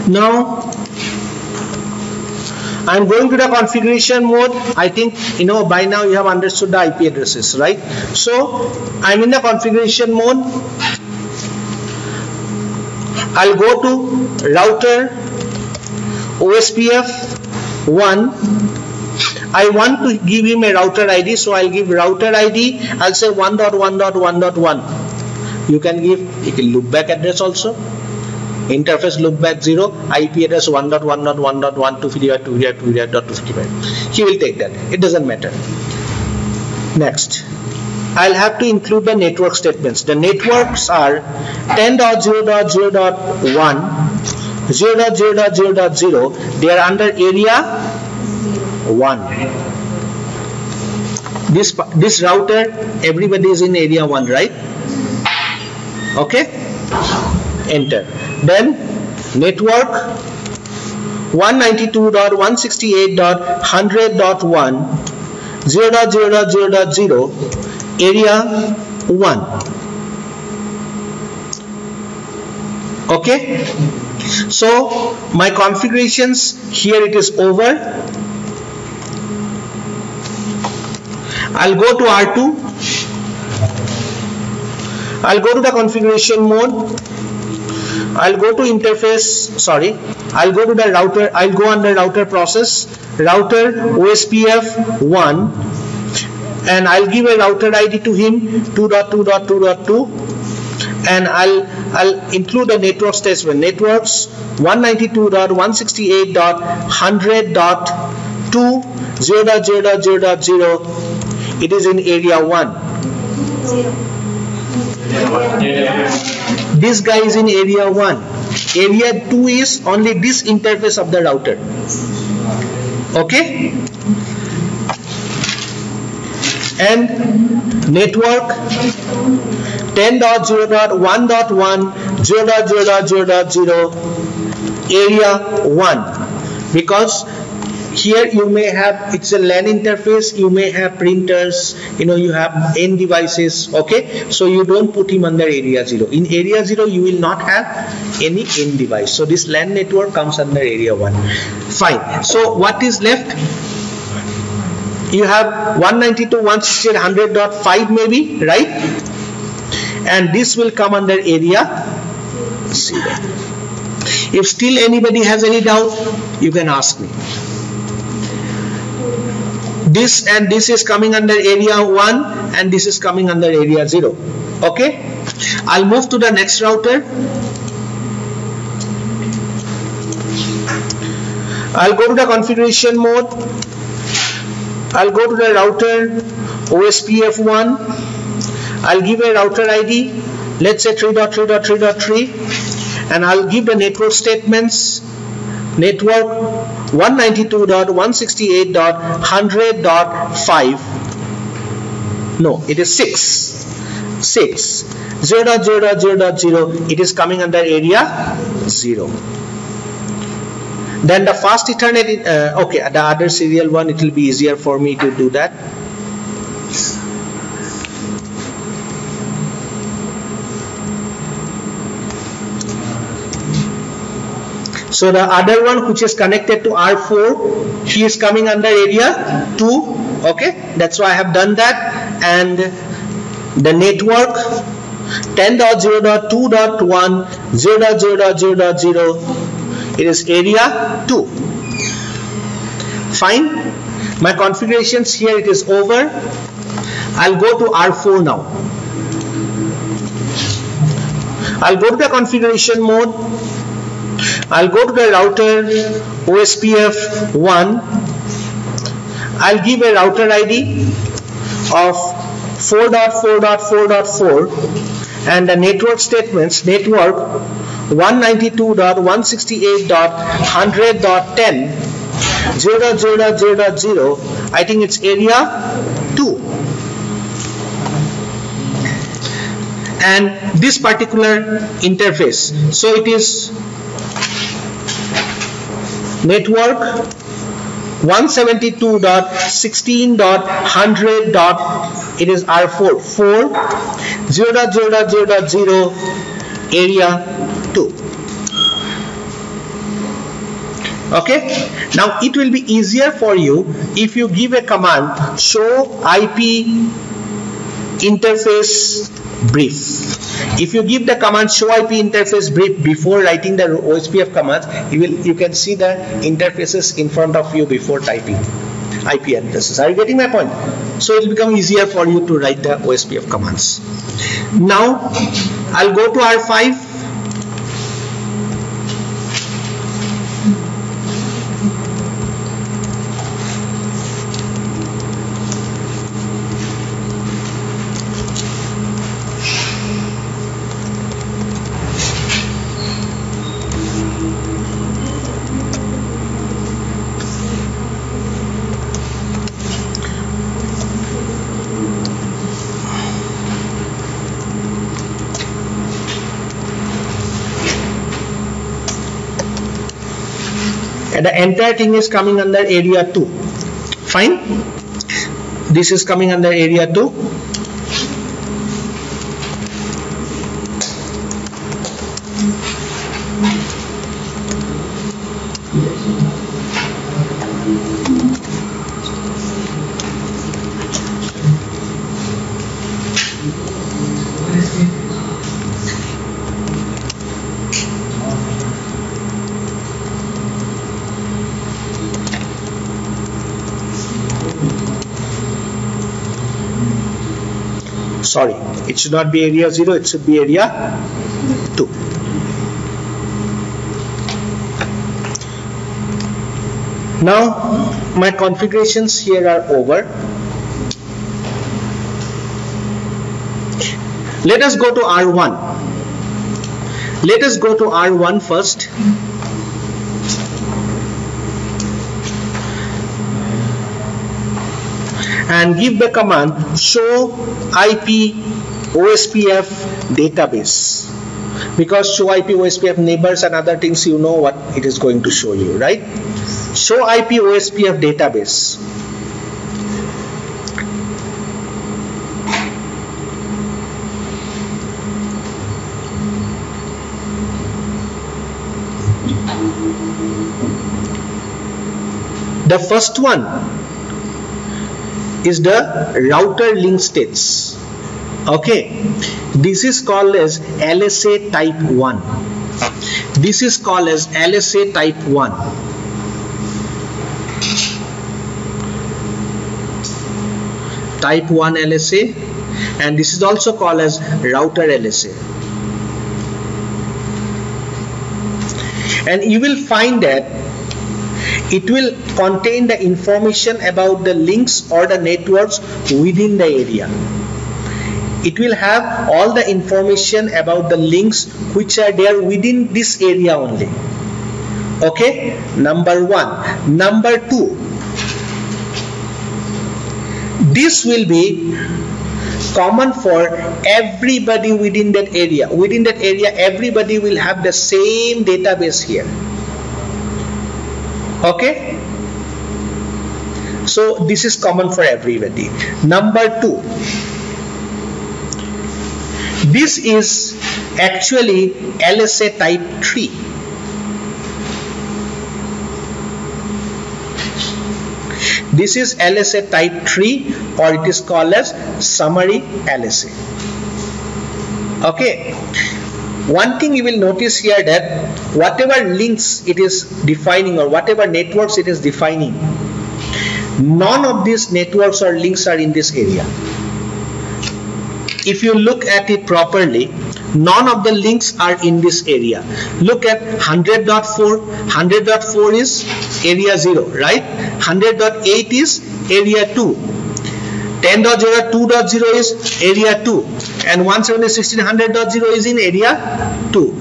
Now I'm going to the configuration mode. I think by now you have understood the IP addresses, right? So I'm in the configuration mode. I'll go to router OSPF1. I want to give him a router ID, so I'll give router ID. I'll say 1.1.1.1. You can give loopback address also. Interface loopback 0, IP address 1.1.1.1 to 255. He will take that. It doesn't matter. Next, I'll have to include the network statements. The networks are 10.0.0.1, 0.0.0.0. They are under area 1. This router, everybody is in area 1, right? Okay. Enter. Then network 192.168.100.1 0.0.0.0 area 1. Okay. So my configurations here, it is over. I'll go to R2. I'll go to the configuration mode. I'll go to interface, I'll go to the router, I'll go under router process, router OSPF1, and I'll give a router ID to him 2.2.2.2, and I'll include the network statement, networks 192.168.100.2 0.0.0.0. It is in area 1. This guy is in area 1. Area 2 is only this interface of the router. Okay. And network 10.0.1.1 0.0.0.0 area 1, because here you may have, it's a LAN interface, you may have printers, you have N devices, okay? So you don't put him under area 0. In area 0, you will not have any N device. So this LAN network comes under area 1. Fine. So what is left? You have 192.168.100.5 maybe, right? And this will come under area 0. If still anybody has any doubt, you can ask me. This and this is coming under area 1 and this is coming under area 0. Okay. I'll move to the next router. I'll go to the configuration mode. I'll go to the router OSPF1. I'll give a router ID, let's say 3.3.3.3, and I'll give the network statements, network 192.168.100.5. No, it is 6. 0.0.0.0. It is coming under area 0. Then the fast Ethernet, okay, the other serial one, it will be easier for me to do that. So the other one which is connected to R4, he is coming under area 2. Okay, that's why I have done that. And the network 10.0.2.1 0.0.0.0, it is area 2. Fine. My configurations here, it is over. I'll go to R4 now. I'll go to the configuration mode. I'll go to the router OSPF1. I'll give a router ID of 4.4.4.4 and the network statements, network 192.168.100.10 0.0.0.0. I think it's area 2. And this particular interface, so it is network 172.16.100. It is R4. 0.0.0.0 area 2. Okay, now it will be easier for you if you give a command show IP interface brief. If you give the command show IP interface brief before writing the OSPF commands, you can see the interfaces in front of you before typing IP addresses. Are you getting my point? So it will become easier for you to write the OSPF commands. Now I'll go to R5. And the entire thing is coming under area 2. Fine. This is coming under area 2. Sorry, it should not be area 0, it should be area 2. Now my configurations here are over. Let us go to R1. Let us go to R1 first. And give the command show IP OSPF database, because show IP OSPF neighbors and other things, you know what it is going to show you, right? Show IP OSPF database. The first one is the router link states. Okay, this is called as LSA type 1. This is called as LSA type 1. Type 1 LSA, and this is also called as router LSA. And you will find that it will contain the information about the links or the networks within the area. It will have all the information about the links which are there within this area only. Okay, number 1. Number 2, this will be common for everybody within that area. Within that area, everybody will have the same database here. Okay, so this is common for everybody. Number 2, this is actually LSA type 3. This is LSA type 3, or it is called as summary LSA. Okay, one thing you will notice here, that whatever links it is defining or whatever networks it is defining, none of these networks or links are in this area. If you look at it properly, none of the links are in this area. Look at 100.4. 100.4 is area 0, right? 100.8 is area 2. 10.0, 2.0 is area 2. And 172.16.100.0 is in area 2.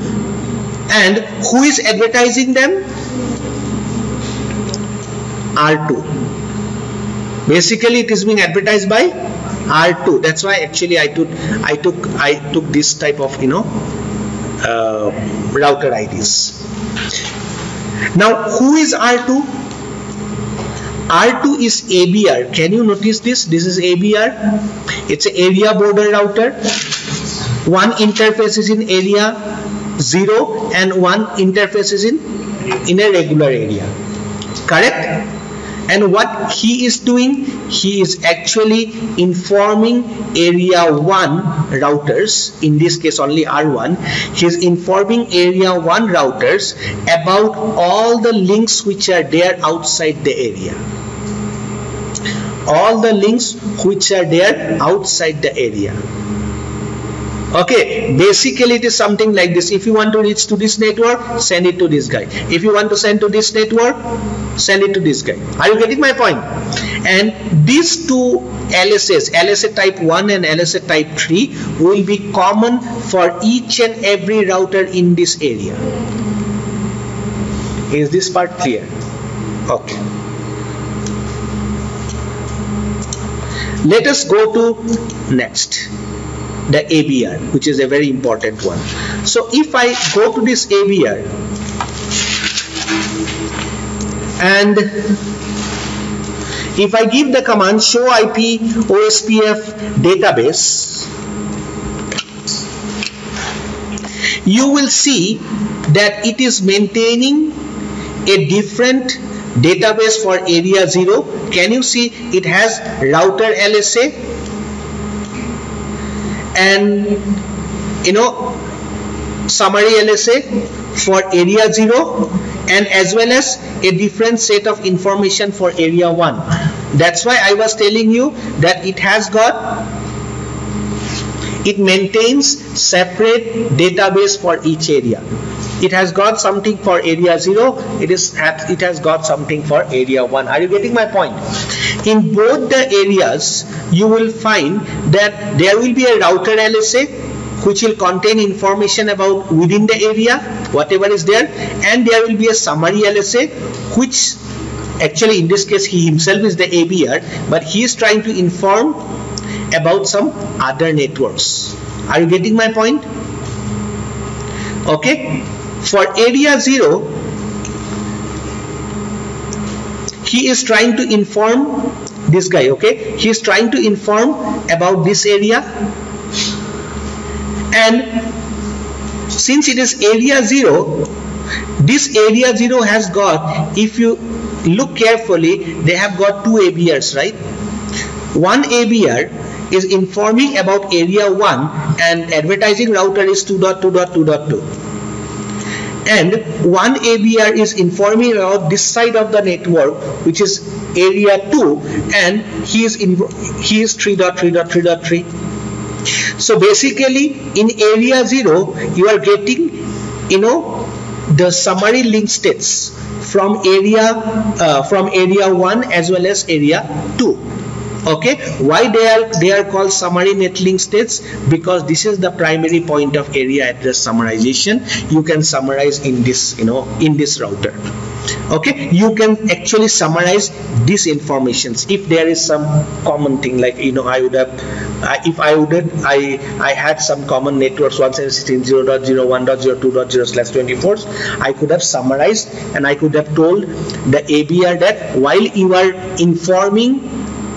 And who is advertising them? R2. Basically, it is being advertised by R2. That's why actually I took this type of router IDs. Now, who is R2? R2 is ABR. Can you notice this? This is ABR. It's an area border router. One interface is in area 0 and one interface is in a regular area. Correct? And what he is doing, he is actually informing area 1 routers, in this case only R1, he is informing area 1 routers about all the links which are there outside the area. All the links which are there outside the area. Okay, basically it is something like this. If you want to reach to this network, send it to this guy. If you want to send to this network, send it to this guy. Are you getting my point? And these two LSAs, LSA type 1 and LSA type 3, will be common for each and every router in this area. Is this part clear? Okay. Let us go to next, the ABR, which is a very important one. So if I go to this ABR and if I give the command show IP OSPF database, you will see that it is maintaining a different database for area 0. Can you see it has router LSA and summary LSA for area 0 and as well as a different set of information for area 1. That's why I was telling you that it maintains separate database for each area. It has got something for area 0, it has got something for area 1. Are you getting my point? In both the areas, you will find that there will be a router LSA which will contain information about within the area, whatever is there, and there will be a summary LSA which actually in this case he himself is the ABR, but he is trying to inform about some other networks. Are you getting my point? Okay. For area 0, he is trying to inform this guy, okay? He is trying to inform about this area, and since it is area 0, this area 0 has got, if you look carefully, they have got two ABRs, right? One ABR is informing about area 1 and advertising router is 2.2.2.2. And one ABR is informing about this side of the network, which is area 2, and he is 3.3.3.3. So basically in area 0 you are getting the summary link states from area 1 as well as area 2. Okay, why they are called summary netlink states? Because this is the primary point of area address summarization. You can summarize in this in this router. Okay, you can actually summarize these informations if there is some common thing, like I would have I had some common networks 116.0.0.1.0.2.0/24. I could have summarized and I could have told the ABR that while you are informing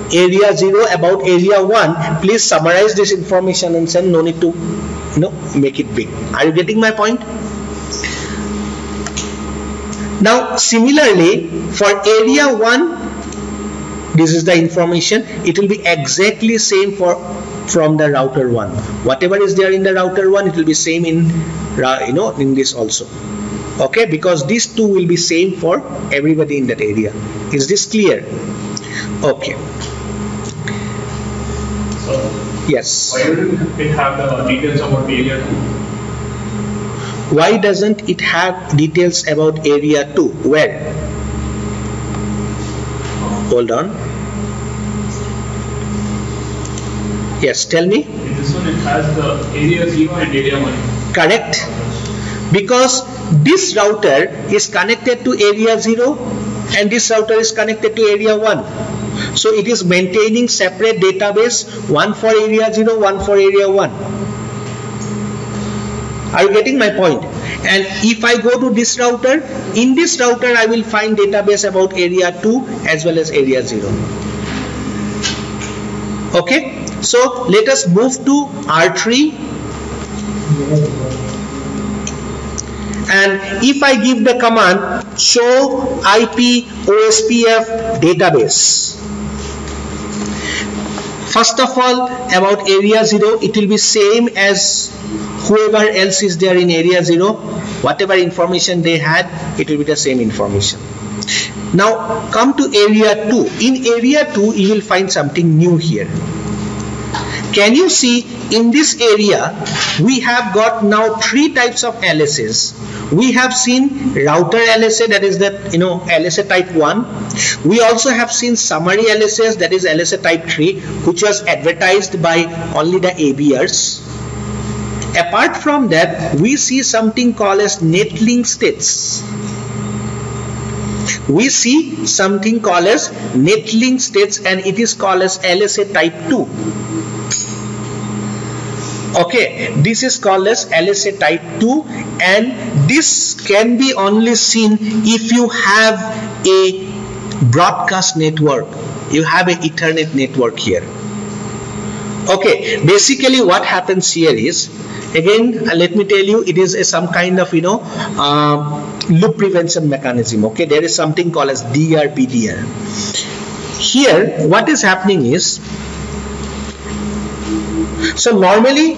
area 0 about area 1, please summarize this information and send, no need to make it big. Are you getting my point? Now similarly for area 1, this is the information. It will be exactly same from the router 1. Whatever is there in the router 1, it will be same in in this also. Okay, because these two will be same for everybody in that area. Is this clear? Okay. So, yes. Why doesn't it have the details about area 2? Why doesn't it have details about area 2? Where? Hold on. Yes, tell me. In this one it has the area 0 and area 1. Correct. Because this router is connected to area 0 and this router is connected to area 1. So it is maintaining separate database, one for area 0, one for area 1. Are you getting my point? And if I go to this router, in this router I will find database about area 2 as well as area 0. Okay, so let us move to R3. And if I give the command show IP OSPF database, first of all, about area 0, it will be same as whoever else is there in area 0. Whatever information they had, it will be the same information. Now come to area 2. In area 2, you will find something new here. Can you see in this area we have got now 3 types of LSAs. We have seen router LSA, that is that LSA type 1. We also have seen summary LSAs, that is LSA type 3, which was advertised by only the ABRs. Apart from that, we see something called as netlink states. We see something called as netlink states, and it is called as LSA type 2. Okay, this is called as LSA type 2, and this can be only seen if you have a broadcast network. You have an Ethernet network here. Okay, basically what happens here is, again let me tell you, it is some kind of loop prevention mechanism. Okay, there is something called as DR BDR. Here what is happening is, so normally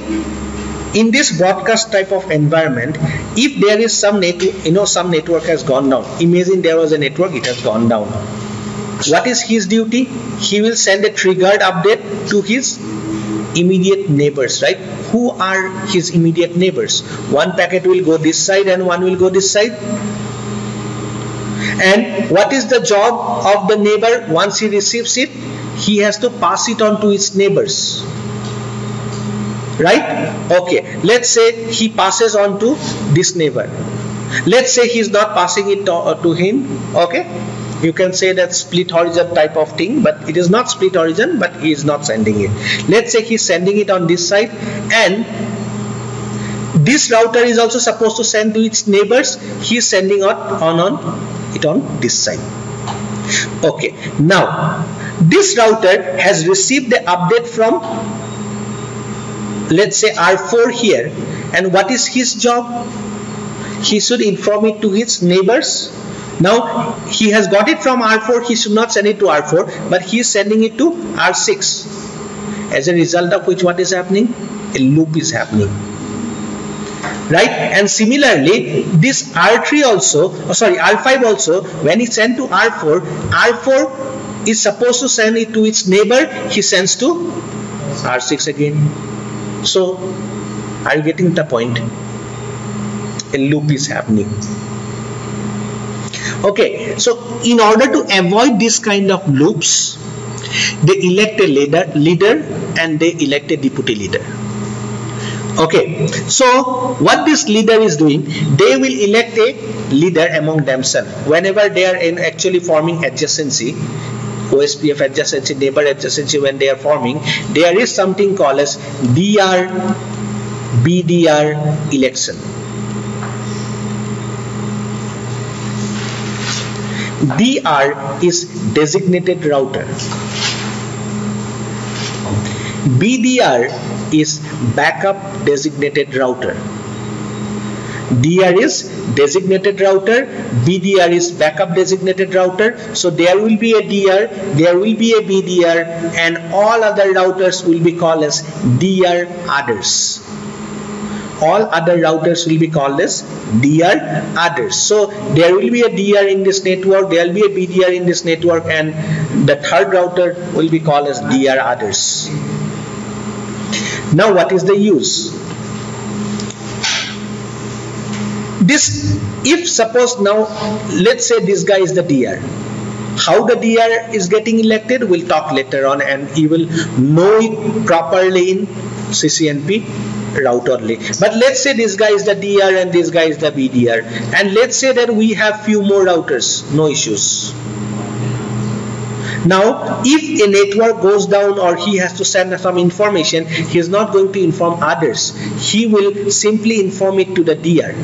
in this broadcast type of environment, if there is some network, some network has gone down. Imagine there was a network, it has gone down. What is his duty? He will send a triggered update to his immediate neighbors, right? Who are his immediate neighbors? One packet will go this side and one will go this side. And what is the job of the neighbor? Once he receives it, he has to pass it on to his neighbors. Right? Okay, let's say he passes on to this neighbor. Let's say he's not passing it to him. Okay, you can say that split horizon type of thing, but it is not split horizon, but he is not sending it. Let's say he's sending it on this side, and this router is also supposed to send to its neighbors. He is sending it on this side. Okay, now this router has received the update from, let's say, R4 here, and what is his job? He should inform it to his neighbors. Now he has got it from R4, he should not send it to R4, but he is sending it to R6. As a result of which, what is happening? A loop is happening, right? And similarly, this R3 also, R5 also, when he sent to R4, R4 is supposed to send it to its neighbor, he sends to R6 again. So, are you getting the point? A loop is happening. Okay, so in order to avoid this kind of loops, they elect a leader and they elect a deputy leader. Okay, so what this leader is doing, they will elect a leader among themselves whenever they are actually forming adjacency. OSPF adjacency, neighbor adjacency, when they are forming, there is something called as DR BDR election. DR is designated router. BDR is backup designated router. DR is designated router, BDR is backup designated router. So there will be a DR, there will be a BDR, and all other routers will be called as DR others. All other routers will be called as DR others. So there will be a DR in this network, there will be a BDR in this network, and the third router will be called as DR others. Now what is the use? This, if suppose now, let's say this guy is the DR. How the DR is getting elected, we'll talk later on, and you will know it properly in CCNP route only. But let's say this guy is the DR and this guy is the BDR, and let's say that we have few more routers, no issues. Now if a network goes down or he has to send some information, he is not going to inform others, he will simply inform it to the DR.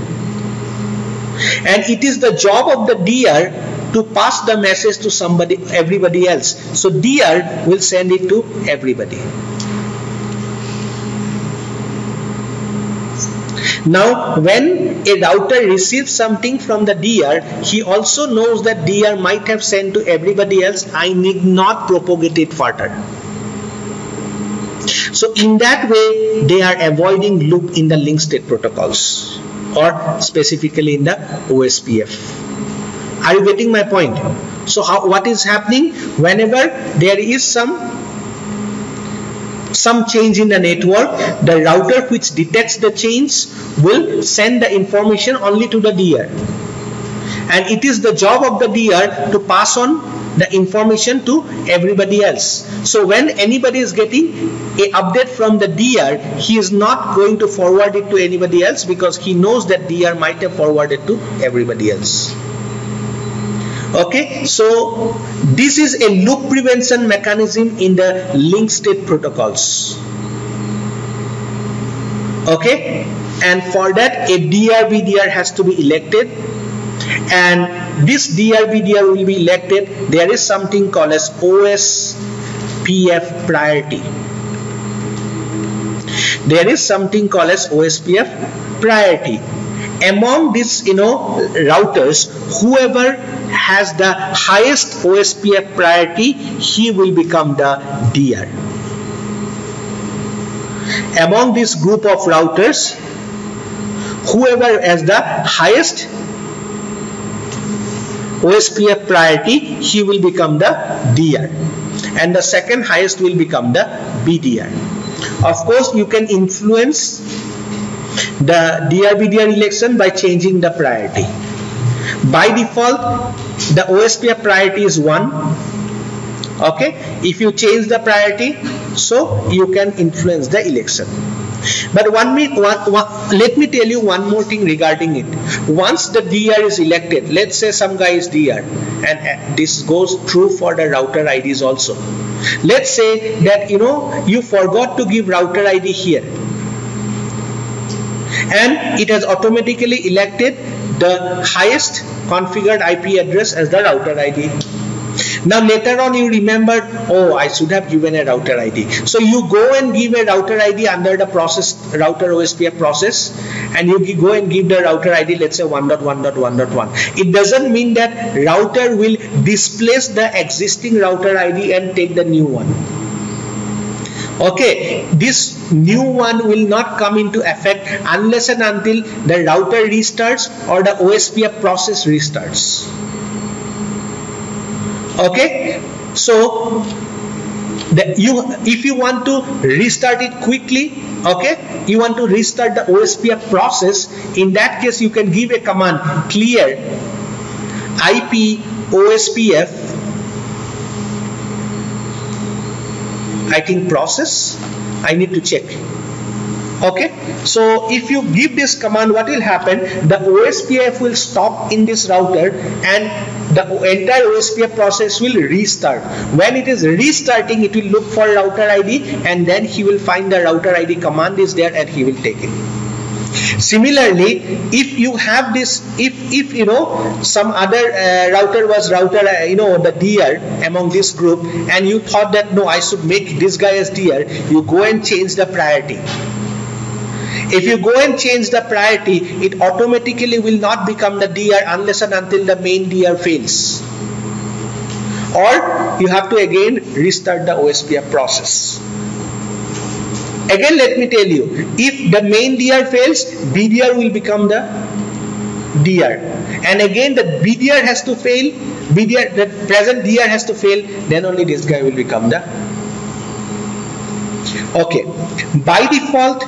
and it is the job of the DR to pass the message to everybody else. So DR will send it to everybody. Now when a router receives something from the DR, he also knows that DR might have sent to everybody else. I need not propagate it further. So in that way they are avoiding loop in the link state protocols, or specifically in the OSPF. Are you getting my point? So what is happening whenever there is some change in the network, the router which detects the change will send the information only to the DR, and it is the job of the DR to pass on the information to everybody else. So when anybody is getting a update from the DR, he is not going to forward it to anybody else because he knows that DR might have forwarded to everybody else. Okay, so this is a loop prevention mechanism in the link state protocols. Okay, and for that a DR-BDR has to be elected, and this DR-BDR will be elected. There is something called as OSPF priority. There is something called as OSPF priority. Among these, routers, whoever has the highest OSPF priority, he will become the DR. Among this group of routers, whoever has the highest OSPF priority, he will become the DR, and the second highest will become the BDR. Of course, you can influence the DR-BDR election by changing the priority. By default, the OSPF priority is 1. Okay, if you change the priority, so you can influence the election. But let me tell you one more thing regarding it. Once the DR is elected, let's say some guy is DR, and this goes true for the router IDs also. Let's say that you forgot to give router ID here, and it has automatically elected the highest configured IP address as the router ID. Now later on you remember, oh, I should have given a router ID. So you go and give a router ID under the process, router OSPF process, and you go and give the router ID, let's say 1.1.1.1. It doesn't mean that router will displace the existing router ID and take the new one. Okay, this new one will not come into effect unless and until the router restarts or the OSPF process restarts. Okay, so if you want to restart it quickly, okay, you want to restart the OSPF process, in that case you can give a command, clear IP OSPF, I think process, I need to check. Okay, so if you give this command, what will happen? The OSPF will stop in this router and the entire OSPF process will restart. When it is restarting, it will look for router ID, and then he will find the router ID command is there and he will take it. Similarly, if you have this, if some other router was the DR among this group, and you thought that no, I should make this guy as DR, you go and change the priority. If you go and change the priority, it automatically will not become the DR unless and until the main DR fails, or you have to again restart the OSPF process. Again, let me tell you, if the main DR fails, BDR will become the DR, and again the BDR has to fail, the present DR has to fail, then only this guy will become the. Okay, by default,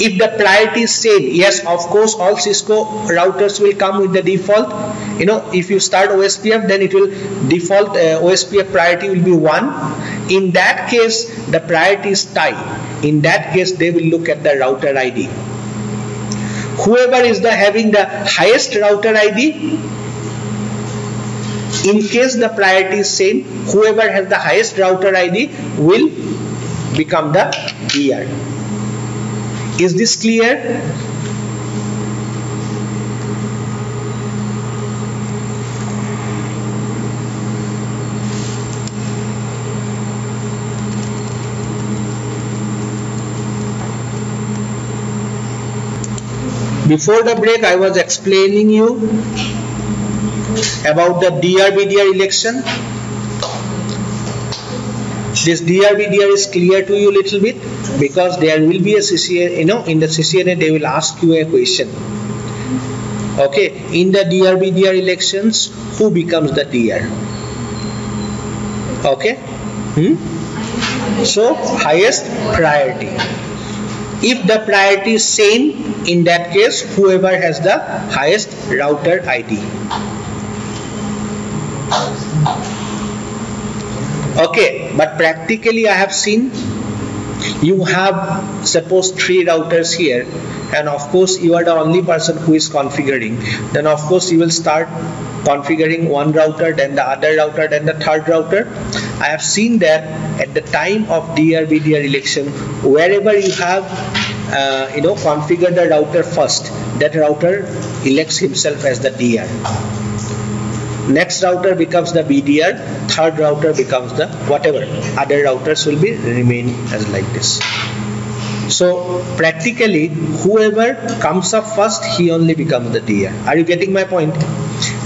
if the priority is same, yes, of course, all Cisco routers will come with the default. If you start OSPF, then it will default OSPF priority will be 1. In that case, the priority is tie. In that case, they will look at the router ID. Whoever is having the highest router ID, in case the priority is same, whoever has the highest router ID will become the DR. Is this clear? Before the break, I was explaining you about the DR-BDR election. This DR-BDR is clear to you a little bit, because there will be a CCNA, in the CCNA they will ask you a question. Okay, in the DR-BDR elections, who becomes the DR? Okay, so highest priority. If the priority is same, in that case, whoever has the highest router ID. Okay, but practically I have seen you have suppose 3 routers here, and of course you are the only person who is configuring. Then of course you will start configuring one router, then the other router, then the third router. I have seen that at the time of DR-BDR election, wherever you have configured the router first, that router elects himself as the DR. Next router becomes the BDR, third router becomes the whatever. Other routers will be remain as like this. So practically whoever comes up first, he only becomes the DR. Are you getting my point?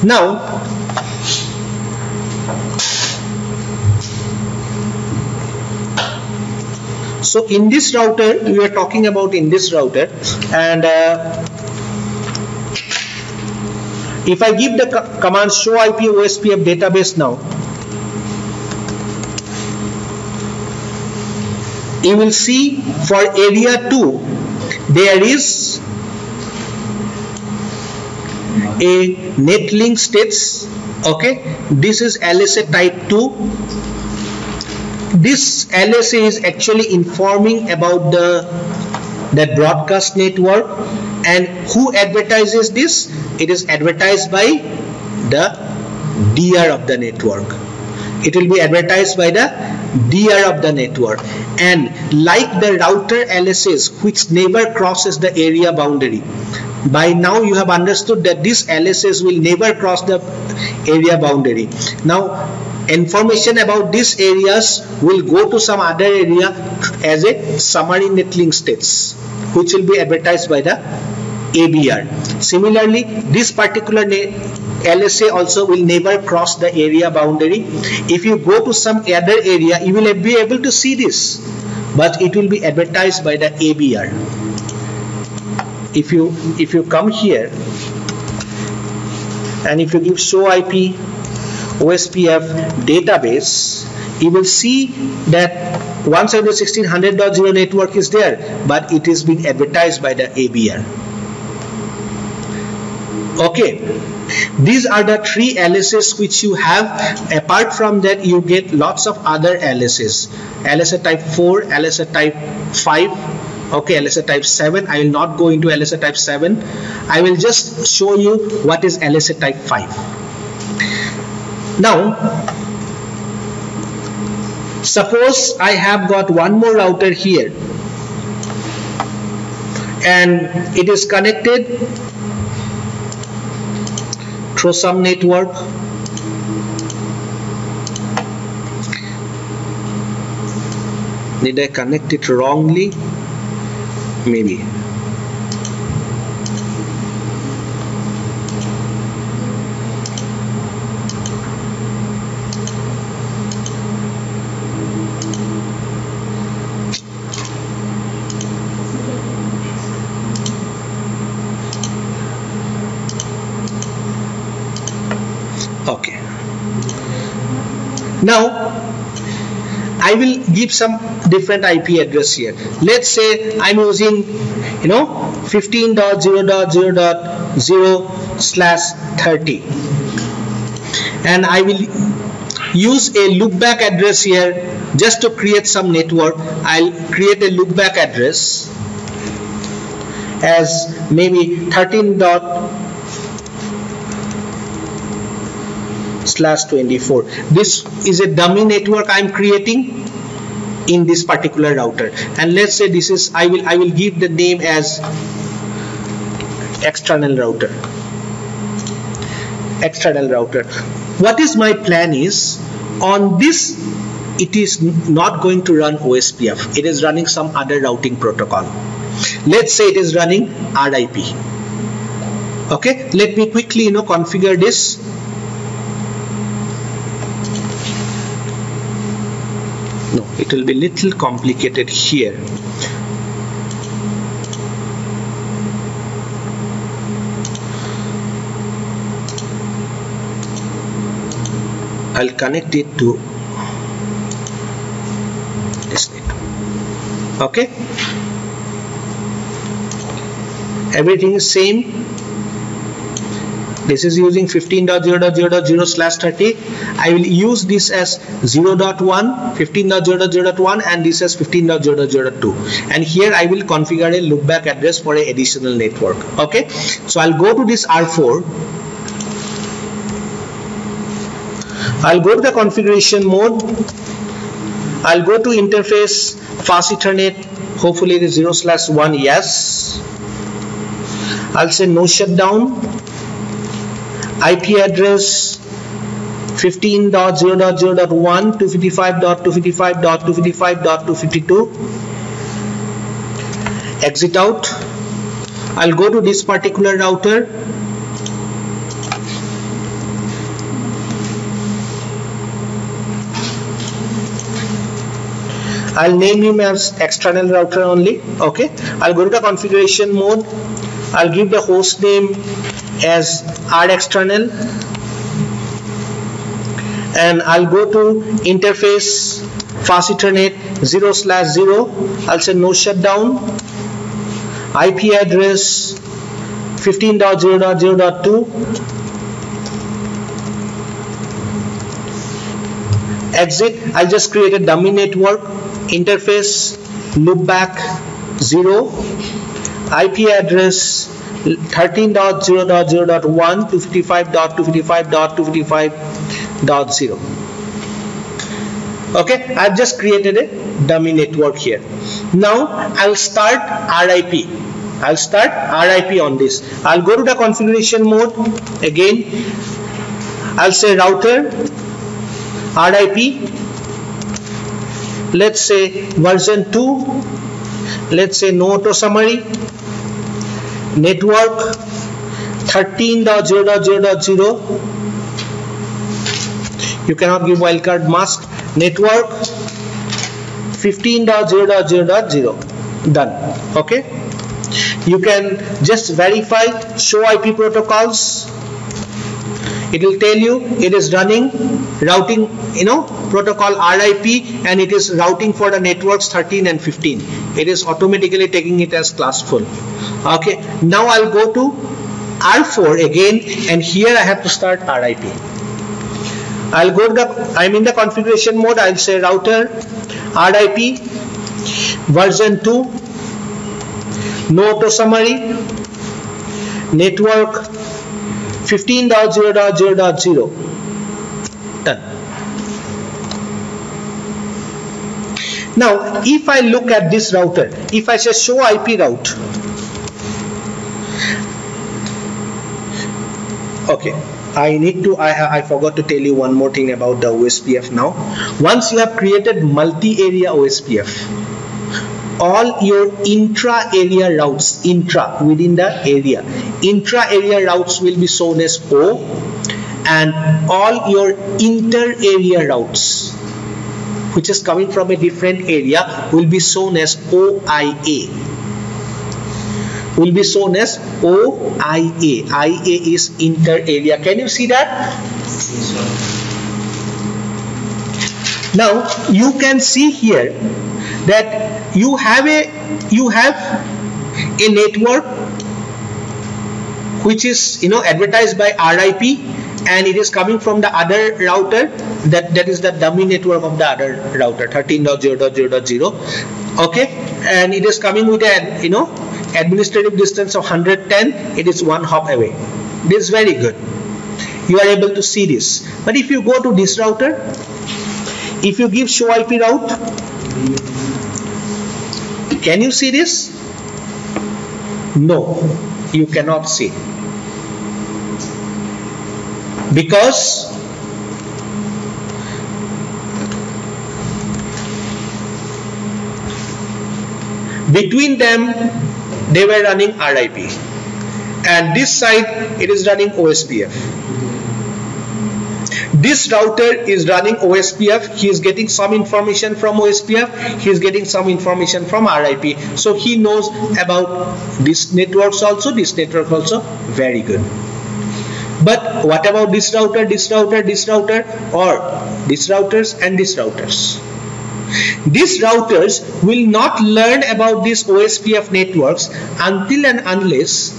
Now so in this router, we are talking about in this router, and if I give the command show IP OSPF database now, you will see for area 2 there is a netlink states. Okay, this is LSA type 2. This LSA is actually informing about that broadcast network, and who advertises this? It is advertised by the DR of the network. It will be advertised by the DR of the network, and like the router LSAs which never crosses the area boundary. By now you have understood that these LSAs will never cross the area boundary. Now information about these areas will go to some other area as a summary netlink states, which will be advertised by the ABR. Similarly, this particular LSA also will never cross the area boundary. If you go to some other area, you will be able to see this, but it will be advertised by the ABR. If you come here and if you give show IP OSPF database, you will see that 172.16.100.0 network is there, but it is being advertised by the ABR. Okay, these are the 3 LSAs which you have. Apart from that, you get lots of other LSAs. LSA type 4, LSA type 5, okay, LSA type 7. I will not go into LSA type 7. I will just show you what is LSA type 5. Now, suppose I have got one more router here, and it is connected through some network. Did I connect it wrongly? Maybe. Okay. Now I will give some different IP address here. Let's say I'm using 15.0.0.0/30, and I will use a loopback address here just to create some network. I'll create a loopback address as maybe 13./24. This is a dummy network I am creating in this particular router, and let's say this is I will give the name as external router. What is my plan is, on this it is not going to run OSPF, it is running some other routing protocol. Let's say it is running RIP. Okay, let me quickly configure this. No, it will be little complicated here. I'll connect it to this network. Okay, everything is same. This is using 15.0.0.0/30. I will use this as 0.1, 15.0.0.1, and this as 15.0.0.2. And here I will configure a loopback address for an additional network. Okay, so I'll go to this R4. I'll go to the configuration mode. I'll go to interface fast Ethernet. Hopefully it is 0/1. Yes. I'll say no shutdown. IP address 15.0.0.1, 255.255.255.252. Exit out. I'll go to this particular router. I'll name him as external router only. Okay, I'll go to the configuration mode. I'll give the host name as rexternal, and I'll go to interface fast Ethernet 0/0. I'll say no shutdown. IP address 15.0.0.2. Exit. I just created dummy network. Interface loopback 0. IP address 13.0.0.1, 255.255.255.0. Okay, I've just created a dummy network here. Now I'll start RIP. I'll start RIP on this. I'll go to the configuration mode again. I'll say router RIP. Let's say version 2. Let's say no auto summary. Network 13.0.0.0. You cannot give wildcard mask. Network 15.0.0.0. Done. Okay. You can just verify show IP protocols. It will tell you it is running routing, protocol RIP, and it is routing for the networks 13 and 15. It is automatically taking it as class full. Okay, now I'll go to R4 again, and here I have to start RIP. I'll go to I'm in the configuration mode. I'll say router RIP version 2, no auto summary, network 15.0.0.0. Done. Now if I look at this router, if I say show IP route, okay, I forgot to tell you one more thing about the OSPF now. Once you have created multi-area OSPF, all your intra-area routes, within the area, intra-area routes will be shown as O, and all your inter-area routes, which is coming from a different area, will be shown as OIA. Will be shown as OIA. IA is inter-area. Can you see that? Now you can see here that you have a network which is advertised by RIP, and it is coming from the other router, that is the dummy network of the other router 13.0.0.0. okay, and it is coming with an administrative distance of 110. It is one hop away. This is very good. You are able to see this. But if you go to this router, if you give show IP route, can you see this? No, you cannot see, because between them they were running RIP, and this side it is running OSPF. This router is running OSPF. He is getting some information from OSPF. He is getting some information from RIP. So he knows about this networks also, this network also. Very good. But what about this router, this router, this router, or these routers and these routers? These routers will not learn about these OSPF networks until and unless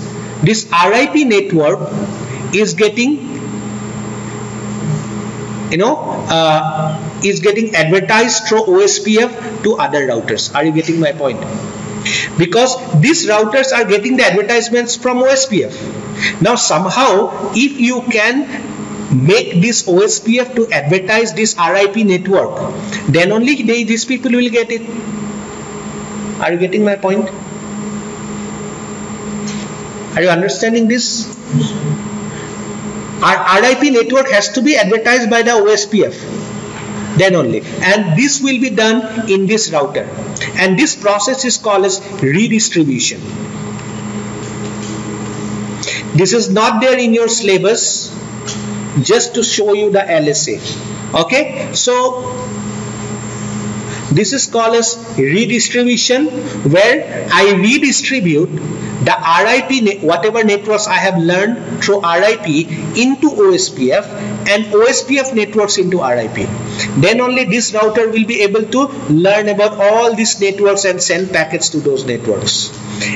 this RIP network is getting is getting advertised through OSPF to other routers. Are you getting my point? Because these routers are getting the advertisements from OSPF. Now somehow if you can make this OSPF to advertise this RIP network, then only these people will get it. Are you getting my point? Are you understanding this? Our RIP network has to be advertised by the OSPF, then only, and this will be done in this router, and this process is called as redistribution. This is not there in your syllabus, just to show you the LSA. Okay, so this is called as redistribution, where I redistribute the RIP, whatever networks I have learned through RIP into OSPF, and OSPF networks into RIP. Then only this router will be able to learn about all these networks and send packets to those networks.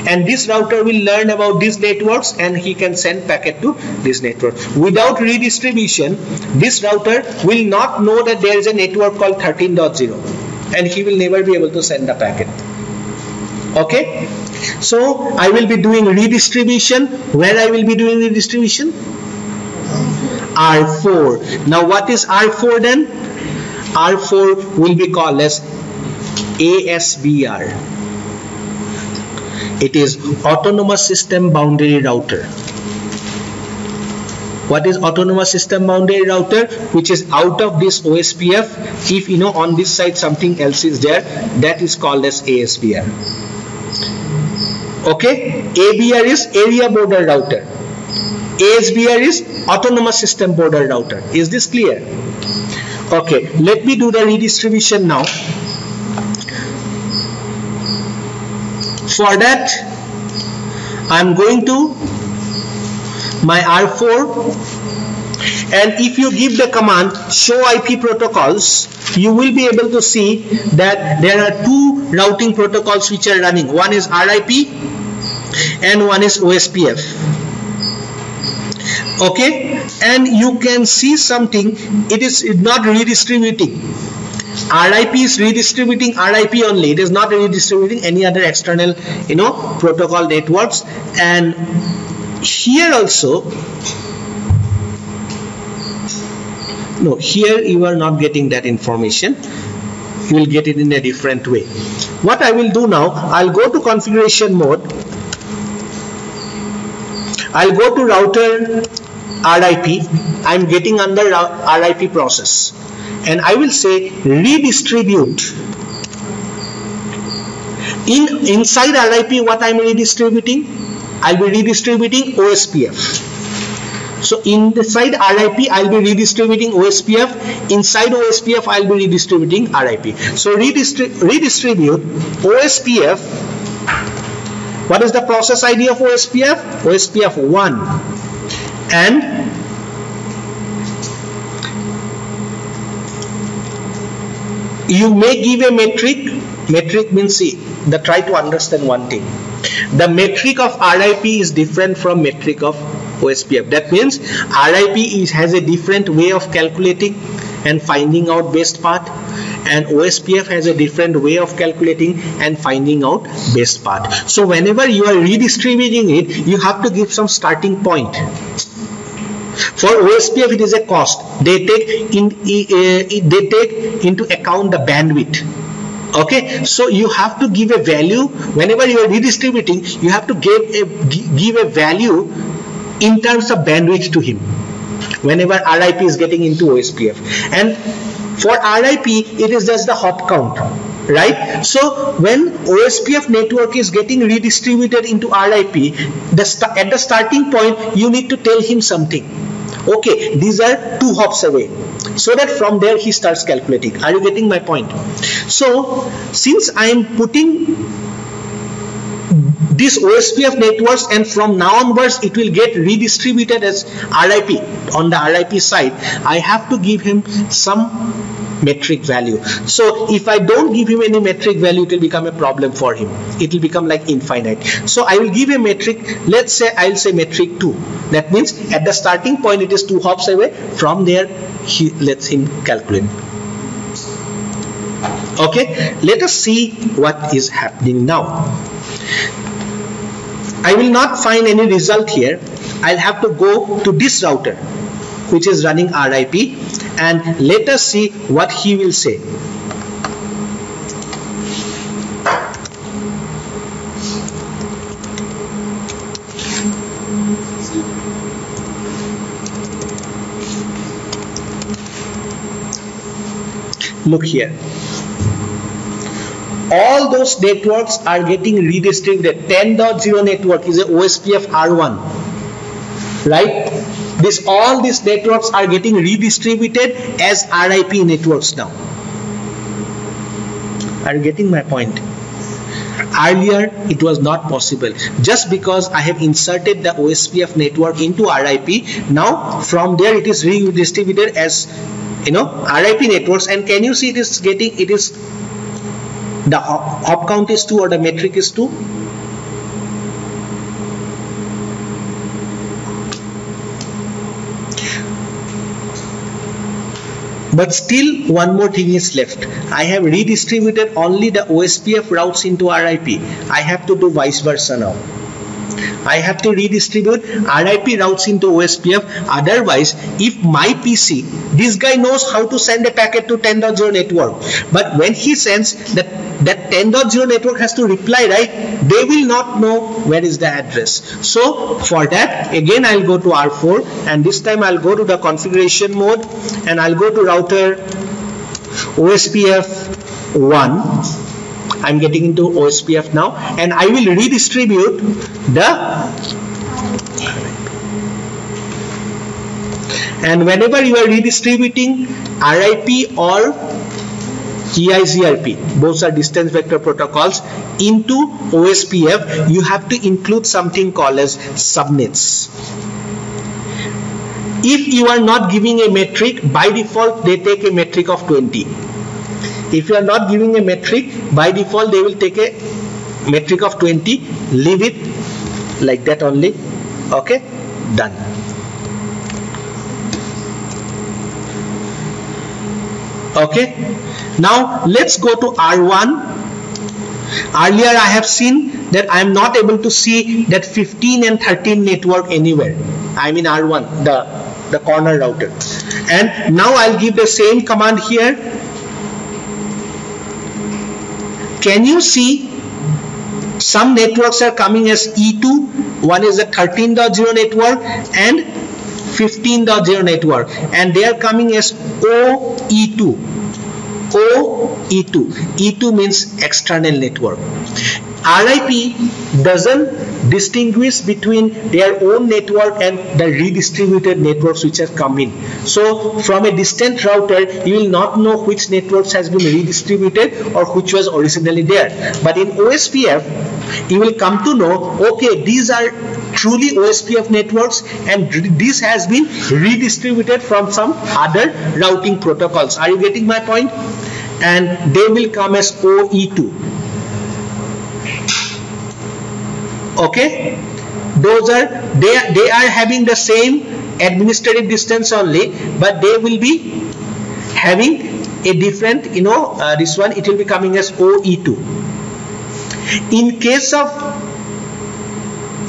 And this router will learn about these networks and he can send packet to this network. Without redistribution, this router will not know that there is a network called 13.0, and he will never be able to send the packet. Okay, so I will be doing redistribution. Where I will be doing redistribution? R4. Now what is R4 then? R4 will be called as ASBR. It is Autonomous System Boundary Router. What is Autonomous System Boundary Router? Which is out of this OSPF. If on this side something else is there, that is called as ASBR. Okay, ABR is Area Border Router. ASBR is Autonomous System Border Router. Is this clear? Okay, let me do the redistribution now. For that, I am going to my R4, and if you give the command show IP protocols, you will be able to see that there are two routing protocols which are running. One is RIP and one is OSPF. Okay, and you can see something, it is not redistributing. RIP is redistributing RIP only. It is not redistributing any other external protocol networks. And here also, no, here you are not getting that information. You will get it in a different way. What I will do now, I'll go to configuration mode. I'll go to router RIP. I'm getting under RIP process, and I will say redistribute. Inside RIP, what I'm redistributing? I'll be redistributing OSPF. So inside RIP, I'll be redistributing OSPF. Inside OSPF, I'll be redistributing RIP. So redistribute OSPF. What is the process ID of OSPF? OSPF 1. And you may give a metric. Metric means, try to understand one thing. The metric of RIP is different from metric of OSPF. That means RIP has a different way of calculating and finding out best path, and OSPF has a different way of calculating and finding out best path. So whenever you are redistributing it, you have to give some starting point. For OSPF, it is a cost. They take into account the bandwidth. Okay, so you have to give a value whenever you are redistributing. You have to give a value in terms of bandwidth to him whenever RIP is getting into OSPF. And for RIP, it is just the hop count. right? So when OSPF network is getting redistributed into RIP, at the starting point you need to tell him something. Okay, these are 2 hops away, so that from there he starts calculating. Are you getting my point? So since I am putting this OSPF networks, and from now onwards it will get redistributed as RIP on the RIP side, I have to give him some metric value. So if I don't give him any metric value, it will become a problem for him. It will become like infinite. So I will give a metric. Let's say I'll say metric 2. That means at the starting point it is 2 hops away. From there he lets him calculate. Okay, let us see what is happening now. I will not find any result here. I'll have to go to this router which is running RIP, and let us see what he will say. Look here. All those networks are getting redistributed. 10.0 network is a OSPF R1, right? All these networks are getting redistributed as RIP networks now. Are you getting my point? Earlier it was not possible. Just because I have inserted the OSPF network into RIP, now from there it is redistributed as, you know, RIP networks. And can you see the hop count is 2 or the metric is 2? But still one more thing is left. I have redistributed only the OSPF routes into RIP. I have to do vice versa now. I have to redistribute RIP routes into OSPF. Otherwise, if my PC, this guy knows how to send a packet to 10.0 network, but when he sends that 10.0 network has to reply, right? They will not know where is the address. So for that, again I'll go to R4, and this time I'll go to the configuration mode, and I'll go to router OSPF 1. I'm getting into OSPF now, and I will redistribute the, and whenever you are redistributing RIP or EIGRP, both are distance vector protocols, into OSPF, you have to include something called as subnets. If you are not giving a metric, by default they take a metric of 20. If you are not giving a metric, by default they will take a metric of 20. Leave it like that only. Okay, done. Okay, now let's go to R1. Earlier I have seen that I am not able to see that 15 and 13 network anywhere. I mean R1, the corner router. And now I'll give the same command here. Can you see some networks are coming as E2? One is a 13.0 network and 15.0 network, and they are coming as OE2. OE2. E2 means external network. RIP doesn't distinguish between their own network and the redistributed networks which have come in. So from a distant router, you will not know which networks has been redistributed or which was originally there. But in OSPF, you will come to know, okay, these are truly OSPF networks, and this has been redistributed from some other routing protocols. Are you getting my point? And they will come as OE2. Okay, those are they are having the same administrative distance only, but they will be having a different, this one, it will be coming as OE2. In case of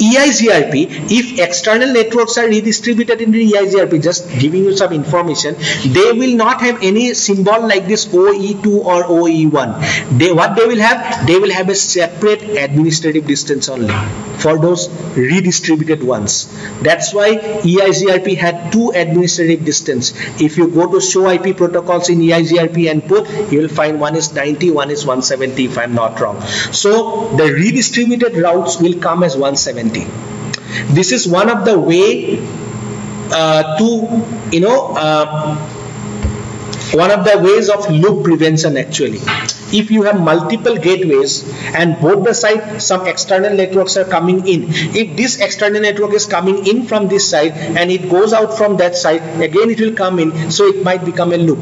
EIGRP, if external networks are redistributed in the EIGRP, just giving you some information, they will not have any symbol like this OE2 or OE1. What they will have? They will have a separate administrative distance only for those redistributed ones. That's why EIGRP had two administrative distance. If you go to show IP protocols in EIGRP and put, you will find one is 90, one is 170 if I'm not wrong. So the redistributed routes will come as 170. This is one of the way one of the ways of loop prevention actually. If you have multiple gateways and both the side some external networks are coming in, if this external network is coming in from this side and it goes out from that side, again it will come in, so it might become a loop.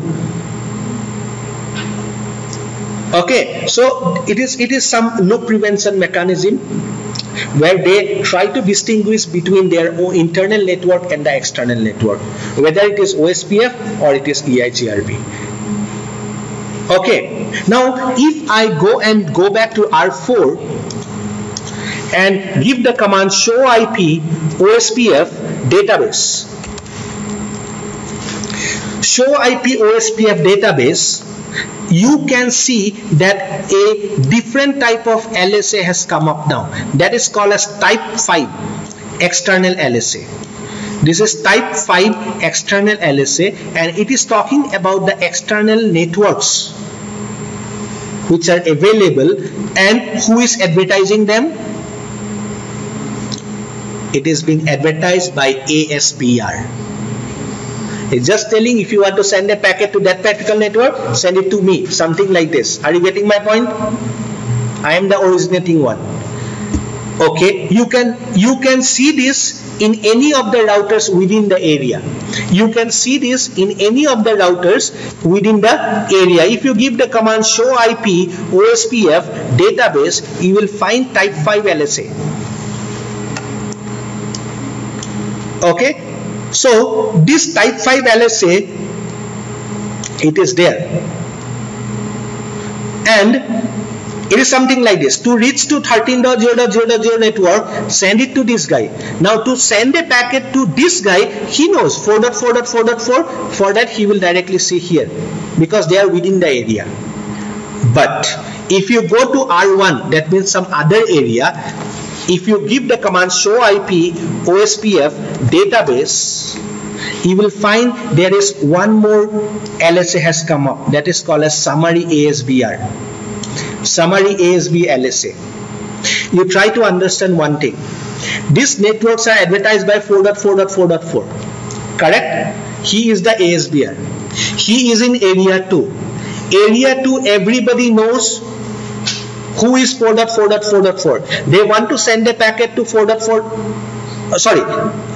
Okay, so it is some loop prevention mechanism where they try to distinguish between their own internal network and the external network, whether it is OSPF or it is EIGRP. Okay, now if I go back to R4 and give the command show IP OSPF database, show IP OSPF database, you can see that a different type of LSA has come up now. That is called as type 5 external LSA. This is type 5 external LSA, and it is talking about the external networks which are available and who is advertising them. It is being advertised by ASBR. It's just telling if you want to send a packet to that particular network, send it to me, something like this. Are you getting my point? I am the originating one. Okay, you can see this in any of the routers within the area. You can see this in any of the routers within the area. If you give the command show IP OSPF database, you will find type 5 LSA. Okay. So this type 5 LSA, it is there, and it is something like this. To reach to 13.0.0.0 network, send it to this guy. Now to send a packet to this guy, he knows 4.4.4.4. For that he will directly see here because they are within the area. But if you go to R1, that means some other area, if you give the command show IP OSPF database, you will find there is one more LSA has come up, that is called as summary ASBR. Summary ASB LSA. You try to understand one thing. These networks are advertised by 4.4.4.4. Correct? He is the ASBR. He is in area 2. Area 2, everybody knows who is 4.4.4.4. They want to send a packet to 4.4.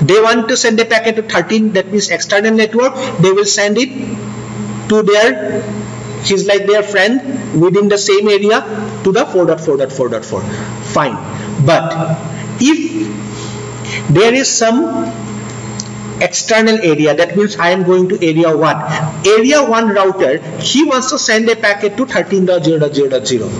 They want to send a packet to 13. That means external network. They will send it to their, he's like their friend within the same area, to the 4.4.4.4. Fine. But if there is some external area, that means I am going to area 1. Area 1 router, he wants to send a packet to 13.0.0.0.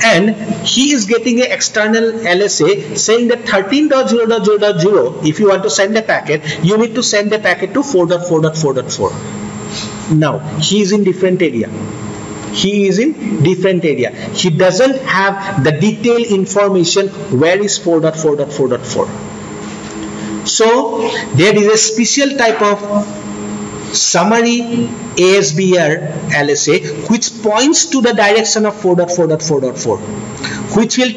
And he is getting an external LSA saying that 13.0.0.0, if you want to send a packet, you need to send a packet to 4.4.4.4. Now, he is in different area. He is in different area. He doesn't have the detailed information where is 4.4.4.4. So, there is a special type of summary ASBR LSA which points to the direction of 4.4.4.4, which will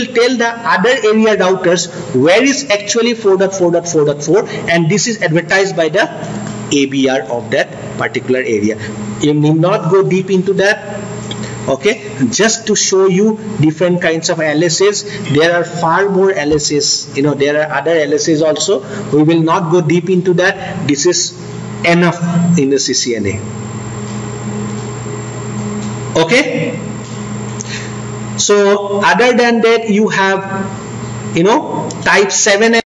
tell the other area routers where is actually 4.4.4.4, and this is advertised by the ABR of that particular area. You need not go deep into that. Okay, just to show you different kinds of LSAs. There are far more LSAs, there are other LSAs also. We will not go deep into that. This is enough in the CCNA. Okay, so other than that, you have type 7